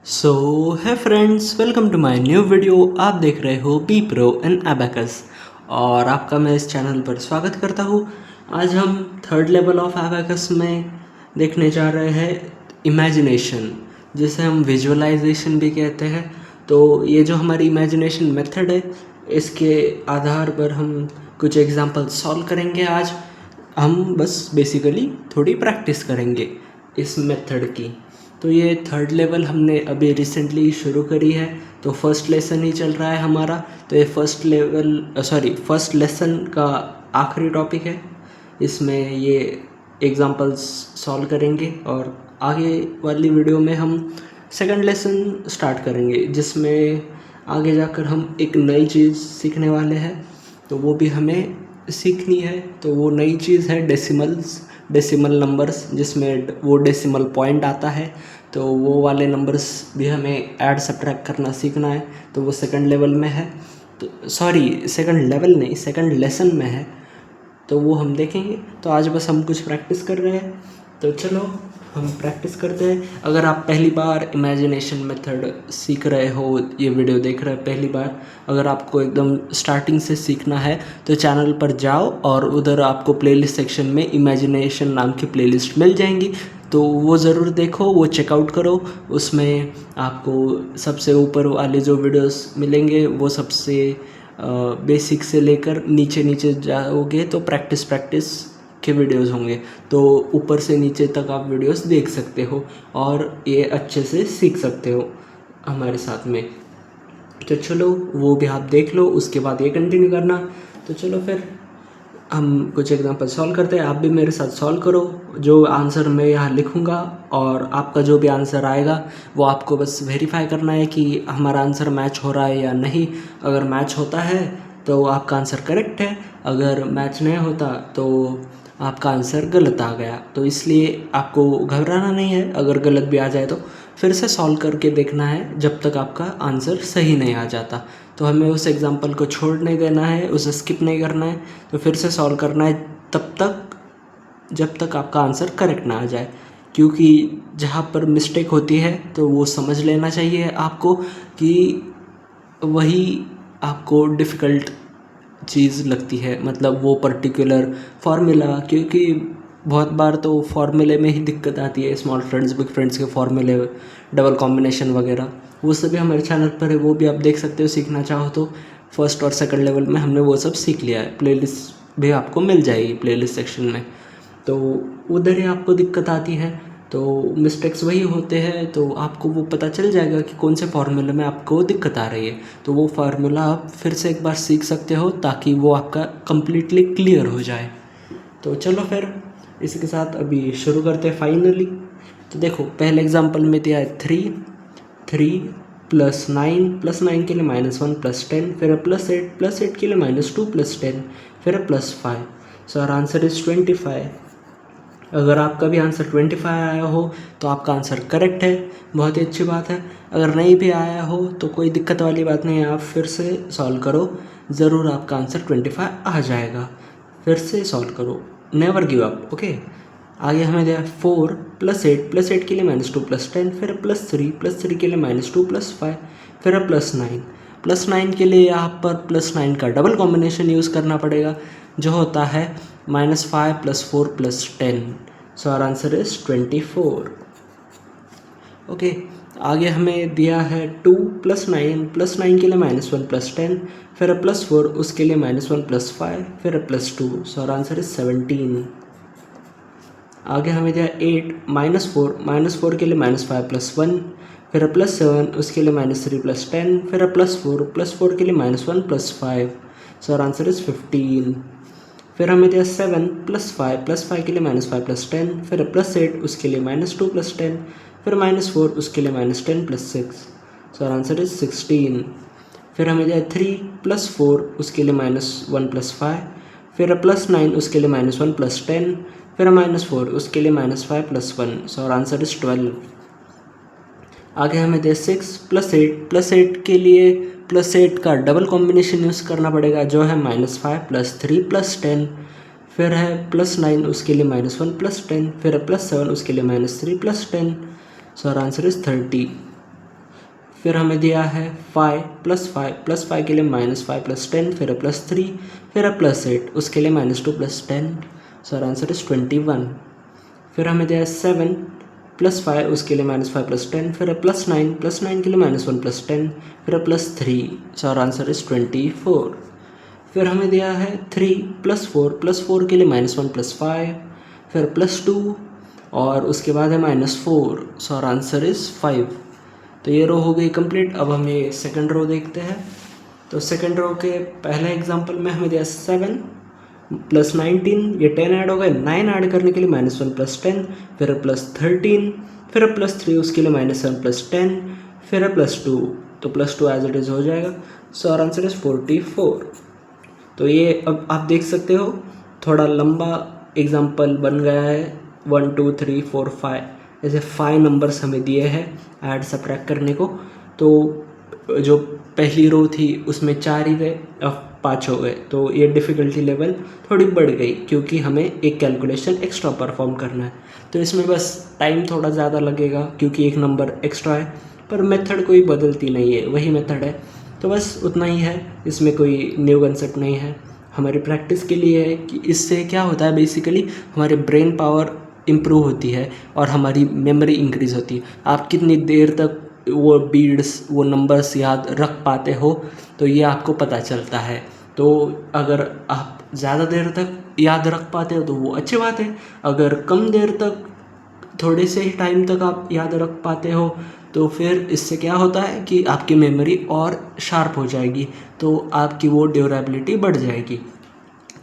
So hi friends, welcome to my new video. आप देख रहे हो बी प्रो इन एबेकस और आपका मैं इस चैनल पर स्वागत करता हूँ। आज हम थर्ड लेवल ऑफ एबेकस में देखने जा रहे हैं इमेजिनेशन, जिसे हम विजुअलाइजेशन भी कहते हैं। तो ये जो हमारी इमेजिनेशन मेथड है, इसके आधार पर हम कुछ एग्जांपल सॉल्व करेंगे। आज हम बस बेसिकली थोड़ी प्रैक्टिस करेंगे इस मेथड की। तो ये थर्ड लेवल हमने अभी रिसेंटली शुरू करी है, तो फर्स्ट लेसन ही चल रहा है हमारा। तो ये फर्स्ट लेसन का आखिरी टॉपिक है। इसमें ये एग्जांपल्स सॉल्व करेंगे और आगे वाली वीडियो में हम सेकंड लेसन स्टार्ट करेंगे, जिसमें आगे जाकर हम एक नई चीज़ सीखने वाले हैं। तो वो भी हमें सीखनी है। तो वो नई चीज़ है डेसिमल नंबर्स, जिसमें वो डेसिमल पॉइंट आता है। तो वो वाले नंबर्स भी हमें ऐड सब्ट्रैक्ट करना सीखना है। तो वो सेकंड लेवल में है। तो सेकंड लेवल नहीं, सेकंड लेसन में है। तो वो हम देखेंगे। तो आज बस हम कुछ प्रैक्टिस कर रहे हैं, तो चलो हम प्रैक्टिस करते हैं। अगर आप पहली बार इमेजिनेशन मेथड सीख रहे हो, ये वीडियो देख रहे हैं पहली बार, अगर आपको एकदम स्टार्टिंग से सीखना है तो चैनल पर जाओ और उधर आपको प्लेलिस्ट सेक्शन में इमेजिनेशन नाम की प्लेलिस्ट मिल जाएंगी। तो वो ज़रूर देखो, वो चेकआउट करो। उसमें आपको सबसे ऊपर वाले जो वीडियोस मिलेंगे वो सबसे बेसिक से लेकर नीचे नीचे जाओगे तो प्रैक्टिस के वीडियोस होंगे। तो ऊपर से नीचे तक आप वीडियोस देख सकते हो और ये अच्छे से सीख सकते हो हमारे साथ में। तो चलो वो भी आप देख लो, उसके बाद ये कंटिन्यू करना। तो चलो फिर हम कुछ एग्जांपल सॉल्व करते हैं। आप भी मेरे साथ सॉल्व करो। जो आंसर मैं यहाँ लिखूँगा और आपका जो भी आंसर आएगा वो आपको बस वेरीफाई करना है कि हमारा आंसर मैच हो रहा है या नहीं। अगर मैच होता है तो आपका आंसर करेक्ट है, अगर मैच नहीं होता तो आपका आंसर गलत आ गया। तो इसलिए आपको घबराना नहीं है, अगर गलत भी आ जाए तो फिर से सॉल्व करके देखना है जब तक आपका आंसर सही नहीं आ जाता। तो हमें उस एग्जांपल को छोड़ नहीं देना है, उसे स्किप नहीं करना है। तो फिर से सॉल्व करना है तब तक जब तक आपका आंसर करेक्ट ना आ जाए, क्योंकि जहाँ पर मिस्टेक होती है तो वो समझ लेना चाहिए आपको कि वही आपको डिफ़िकल्ट चीज़ लगती है, मतलब वो पर्टिकुलर फार्मूला। क्योंकि बहुत बार तो फार्मूले में ही दिक्कत आती है, स्मॉल फ्रेंड्स बिग फ्रेंड्स के फार्मूले, डबल कॉम्बिनेशन वगैरह। वो सभी हमारे चैनल पर है, वो भी आप देख सकते हो सीखना चाहो तो। फर्स्ट और सेकंड लेवल में हमने वो सब सीख लिया है। प्लेलिस्ट भी आपको मिल जाएगी प्लेलिस्ट सेक्शन में। तो उधर ही आपको दिक्कत आती है, तो मिस्टेक्स वही होते हैं। तो आपको वो पता चल जाएगा कि कौन से फार्मूले में आपको दिक्कत आ रही है। तो वो फार्मूला आप फिर से एक बार सीख सकते हो ताकि वो आपका कम्प्लीटली क्लियर हो जाए। तो चलो फिर इसी के साथ अभी शुरू करते हैं फाइनली। तो देखो पहले एग्जांपल में दिया है 3 +9 के लिए -1 +10, फिर +8 के लिए -2 +10, फिर +5। So our answer is 25। अगर आपका भी आंसर 25 आया हो तो आपका आंसर करेक्ट है, बहुत ही अच्छी बात है। अगर नहीं भी आया हो तो कोई दिक्कत वाली बात नहीं है, आप फिर से सॉल्व करो, ज़रूर आपका आंसर 25 आ जाएगा। फिर से सॉल्व करो, नेवर गिव अप। ओके, आगे हमें दिया 4 +8 के लिए -2 +10, फिर +3 के लिए -2 +5, फिर +9 के लिए यहाँ पर +9 का डबल कॉम्बिनेशन यूज़ करना पड़ेगा, जो होता है -5 +4 +10। So our answer is 24। Okay, आगे हमें दिया है 2 +9 के लिए -1 +10, फिर +4 उसके लिए -1 +5, फिर +2। So our answer is 17। आगे हमें दिया 8 -4 के लिए -5 +1, फिर +7 उसके लिए -3 +10, फिर +4 के लिए -1 +5। So our answer is 15। फिर हमें दिया 7 +5 के लिए -5 +10, फिर +8 उसके लिए -2 +10, फिर -4 उसके लिए -10 +6। So our answer is 16। फिर हमें दिया 3 +4 उसके लिए -1 +5, फिर +9 उसके लिए -1 +10, फिर -4 उसके लिए -5 +1। So our answer is 12। आगे हमें दिया 6 +8 के लिए +8 का डबल कॉम्बिनेशन यूज़ करना पड़ेगा, जो है -5 +3 +10, फिर है +9 उसके लिए -1 +10, फिर +7 उसके लिए -3 +10। So our answer is 30। फिर हमें दिया है 5 +5 +5 के लिए -5 + 10, फिर +3, फिर +8, उसके लिए -2 + 10, सो आवर आंसर इज 21। फिर हमें दिया है 7 +5, उसके लिए -5 + 10, फिर +9 के लिए -1 + 10, फिर +3, सो आवर आंसर इज 24। फिर हमें दिया है 3 +4 के लिए -1 + 5, फिर +2 और उसके बाद है -4, सो आवर आंसर इज़ 5। तो ये रो हो गई कंप्लीट। अब हम ये सेकंड रो देखते हैं। तो सेकंड रो के पहले एग्जांपल में हमें दिया 7 + 19, ये 10 ऐड हो गए, 9 ऐड करने के लिए -1 + 10, फिर +13, फिर +3, उसके लिए -7 + 10, फिर +2, तो +2 एज इट इज़ हो जाएगा, सो आवर आंसर इज़ 44। तो ये अब आप देख सकते हो थोड़ा लंबा एग्जाम्पल बन गया है। 1 2 3 4 5 ऐसे 5 नंबर्स हमें दिए हैं ऐड सब्ट्रैक्ट करने को। तो जो पहली रो थी उसमें 4 ही थे, अब 5 हो गए। तो ये डिफ़िकल्टी लेवल थोड़ी बढ़ गई क्योंकि हमें एक कैलकुलेशन एक्स्ट्रा परफॉर्म करना है। तो इसमें बस टाइम थोड़ा ज़्यादा लगेगा क्योंकि एक नंबर एक्स्ट्रा है, पर मेथड कोई बदलती नहीं है, वही मेथड है। तो बस उतना ही है, इसमें कोई न्यू कंसेप्ट नहीं है। हमारी प्रैक्टिस के लिए है कि इससे क्या होता है, बेसिकली हमारे ब्रेन पावर इम्प्रूव होती है और हमारी मेमोरी इंक्रीज़ होती है। आप कितनी देर तक वो बीड्स, वो नंबर्स याद रख पाते हो, तो ये आपको पता चलता है। तो अगर आप ज़्यादा देर तक याद रख पाते हो तो वो अच्छी बात है। अगर कम देर तक, थोड़े से ही टाइम तक आप याद रख पाते हो, तो फिर इससे क्या होता है कि आपकी मेमोरी और शार्प हो जाएगी, तो आपकी वो ड्यूरेबिलिटी बढ़ जाएगी,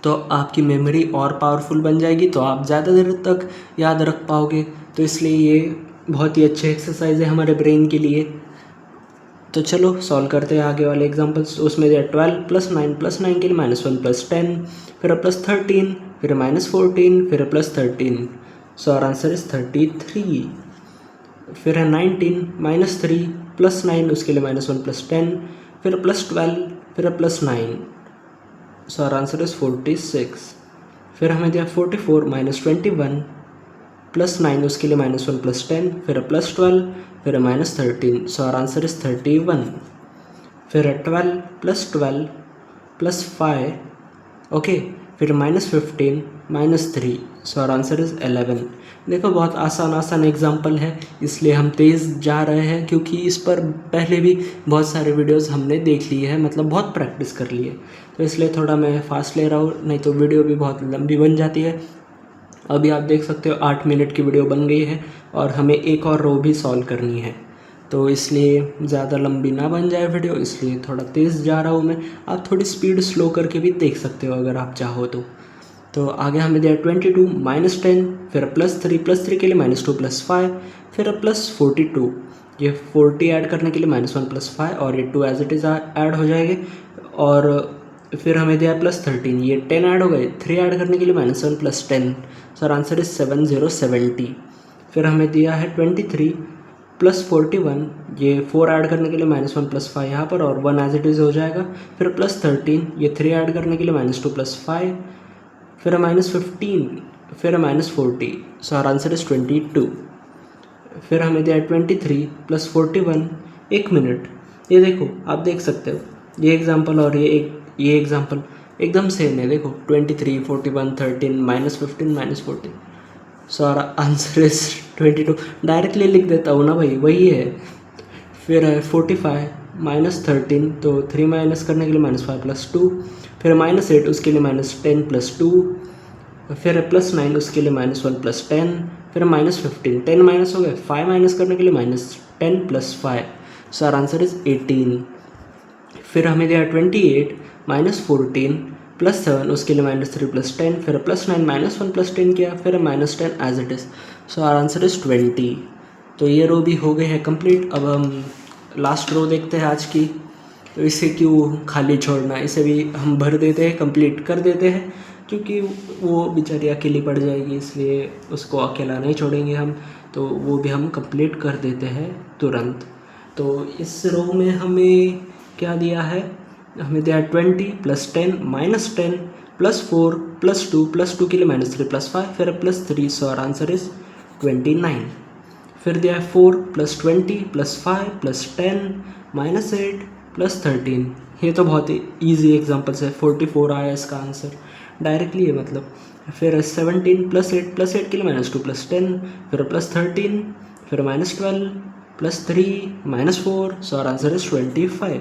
तो आपकी मेमोरी और पावरफुल बन जाएगी, तो आप ज़्यादा देर तक याद रख पाओगे। तो इसलिए ये बहुत ही अच्छे एक्सरसाइज है हमारे ब्रेन के लिए। तो चलो सॉल्व करते हैं आगे वाले एग्जांपल्स। उसमें दिया 12 + 9 के लिए -1 + 10, फिर +13, फिर -14, फिर +13, सो आवर आंसर इज 33। फिर है 19 -3 + 9, उसके लिए -1 + 10, फिर +12, फिर +9, सो आवर आंसर इज 46। फिर हमें दिया 44 -21 + 9, उसके लिए -1 + 10, फिर +12, फिर -13, सो आवर आंसर इज 31। फिर 12 + 12 + 5, ओके, फिर -15 -3, सो आवर आंसर इज़ 11। देखो बहुत आसान एग्जांपल है, इसलिए हम तेज़ जा रहे हैं क्योंकि इस पर पहले भी बहुत सारे वीडियोस हमने देख लिए हैं, मतलब बहुत प्रैक्टिस कर ली है। तो इसलिए थोड़ा मैं फास्ट ले रहा हूँ, नहीं तो वीडियो भी बहुत लंबी बन जाती है। अभी आप देख सकते हो 8 मिनट की वीडियो बन गई है और हमें एक और रो भी सॉल्व करनी है, तो इसलिए ज़्यादा लंबी ना बन जाए वीडियो, इसलिए थोड़ा तेज़ जा रहा हूँ मैं। आप थोड़ी स्पीड स्लो करके भी देख सकते हो अगर आप चाहो तो। तो आगे हमें दिया 22 -10, फिर +3 के लिए -2 + 5, फिर +42, ये 40 ऐड करने के लिए -1 + 5 और ये 2 एज इट इज़ ऐड हो जाएंगे। और फिर हमें दिया +13, ये 10 ऐड हो गए, 3 ऐड करने के लिए -1 + 10, सर आंसर इज 7070। फिर हमें दिया है 23 +41, ये 4 ऐड करने के लिए -1 + 5 यहाँ पर और 1 एज इट इज़ हो जाएगा। फिर +13, ये 3 ऐड करने के लिए -2 + 5, फिर -15, फिर -40, सो आवर आंसर इज 22। फिर हमें दिया 23 + 41, 1 मिनट। ये देखो आप देख सकते हो ये एग्जांपल और ये एग्जांपल एकदम सेम है। देखो 23 41 13 -15 -14, so our answer is 22। Directly लिख देता हूँ ना भाई, वही है। फिर है 45 -13, तो 3 माइनस करने के लिए -5 + 2, फिर -8, उसके लिए -10 + 2, फिर +9, उसके लिए -1 + 10, फिर -15, 10 माइनस हो गए, 5 माइनस करने के लिए -10 + 5, सो आवर आंसर इज 18। फिर हमें दिया 28 -14 + 7, उसके लिए -3 + 10, फिर +9 -1 + 10 किया, फिर -10 as it is, so our answer is 20। तो ये रो भी हो गए हैं कंप्लीट। अब हम लास्ट रो देखते हैं आज की। तो इसे क्यों खाली छोड़ना, इसे भी हम भर देते हैं, कंप्लीट कर देते हैं, क्योंकि वो बेचारी अकेली पड़ जाएगी, इसलिए उसको अकेला नहीं छोड़ेंगे हम, तो वो भी हम कंप्लीट कर देते हैं तुरंत। तो इस रो में हमें क्या दिया है, हमें दिया 20 + 10 -10 +4 +2 +2 के लिए -3 + 5, फिर +3, सो आवर आंसर इज 29। फिर दिया है 4 + 20 + 5 + 10 -8 + 13। ये तो बहुत ही ईजी एग्जाम्पल्स है, 44 आया इसका आंसर डायरेक्टली है मतलब। फिर 17 + 8 + 8 के लिए -2 + 10, फिर +13, फिर -12 + 3 -4, सो आर आंसर इज 25।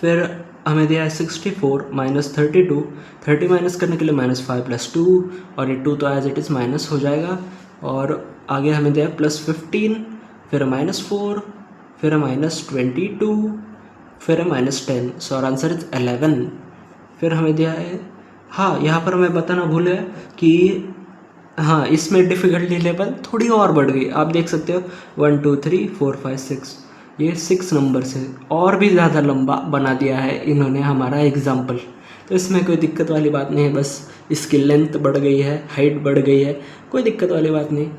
फिर हमें दिया है 64 - 32, 30 माइनस करने के लिए -5 + 2, और ये 2 तो एज इट इज़ माइनस हो जाएगा। और आगे हमें दिया है +15, फिर -4, फिर -22, फिर -10, सो आवर आंसर इज 11। फिर हमें दिया है, हाँ यहाँ पर मैं बताना भूल गया कि हाँ इसमें डिफ़िकल्टी लेवल थोड़ी और बढ़ गई। आप देख सकते हो 1 2 3 4 5 6, ये 6 नंबर से और भी ज़्यादा लंबा बना दिया है इन्होंने हमारा एग्जाम्पल। तो इसमें कोई दिक्कत वाली बात नहीं है, बस इसकी लेंथ बढ़ गई है, हाइट बढ़ गई है, कोई दिक्कत वाली बात नहीं।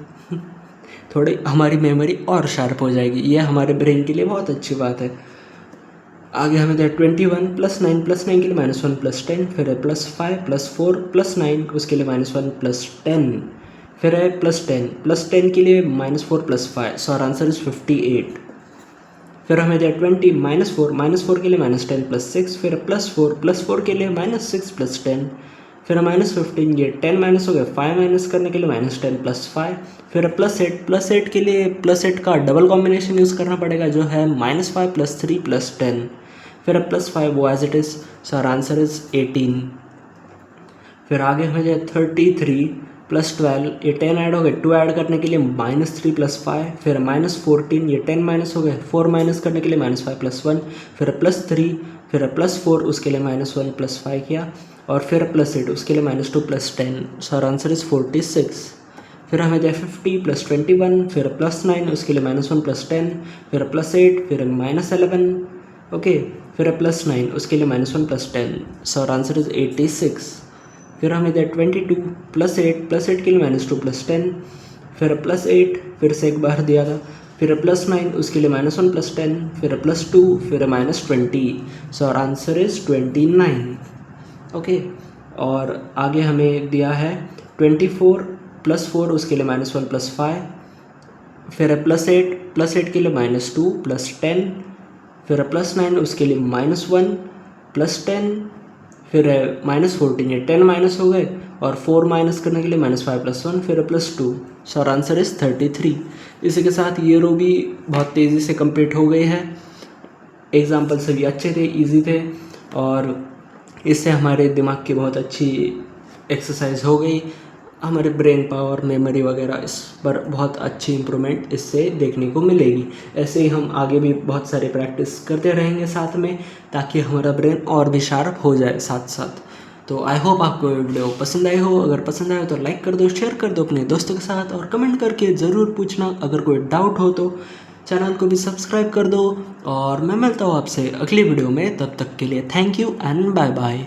थोड़ी हमारी मेमोरी और शार्प हो जाएगी, ये हमारे ब्रेन के लिए बहुत अच्छी बात है। आगे हमें दिया 21 + 9 + 9 के लिए -1 + 10, फिर है +5 + 4 + 9 उसके लिए -1 + 10, फिर है +10 के लिए -4 + 5, सो आवर आंसर इज 58। फिर हमें दिया 20 -4 के लिए -10 + 6, फिर +4 के लिए -6 + 10, फिर -15, ये 10 माइनस हो गया, 5 माइनस करने के लिए -10 + 5, फिर +8 के लिए +8 का डबल कॉम्बिनेशन यूज़ करना पड़ेगा जो है -5 + 3 + 10, फिर +5 वो as it is, so our answer is 18। फिर आगे हमें जाए 33 + 12, ये 10 ऐड हो गए, 2 ऐड करने के लिए -3 + 5, फिर -14, ये 10 माइनस हो गए, 4 माइनस करने के लिए -5 + 1, फिर +3, फिर +4 उसके लिए -1 + 5 किया, और फिर +8 उसके लिए -2 + 10, सो आवर आंसर इज 46। फिर हमें जाए 50 + 21, फिर +9 उसके लिए -1 + 10, फिर +8, फिर -11, ओके, फिर +9 उसके लिए -1 + 10, सो आवर आंसर इज 86। फिर हमें दिया 22 + 8 के लिए -2 + 10, फिर +8 फिर से एक बार दिया था, फिर +9 उसके लिए -1 + 10, फिर +2, फिर -20, so our answer is 29। Okay, और आगे हमें दिया है 24 + 4 उसके लिए -1 + 5, फिर +8 के लिए -2 + 10, फिर +9 उसके लिए -1 + 10, फिर -14, ये 10 माइनस हो गए, और 4 माइनस करने के लिए -5 + 1, फिर +2, सो आवर आंसर इज 33। इसी के साथ ये रो भी बहुत तेज़ी से कंप्लीट हो गई है। एग्जाम्पल सभी अच्छे थे, इजी थे, और इससे हमारे दिमाग की बहुत अच्छी एक्सरसाइज हो गई। हमारे ब्रेन पावर, मेमोरी वगैरह इस पर बहुत अच्छी इम्प्रूवमेंट इससे देखने को मिलेगी। ऐसे ही हम आगे भी बहुत सारे प्रैक्टिस करते रहेंगे साथ में, ताकि हमारा ब्रेन और भी शार्प हो जाए साथ साथ। तो आई होप आपको वीडियो पसंद आई हो। अगर पसंद आए तो लाइक कर दो, शेयर कर दो अपने दोस्तों के साथ, और कमेंट करके ज़रूर पूछना अगर कोई डाउट हो तो। चैनल को भी सब्सक्राइब कर दो, और मैं मिलता हूँ आपसे अगली वीडियो में। तब तक के लिए thank you and bye bye.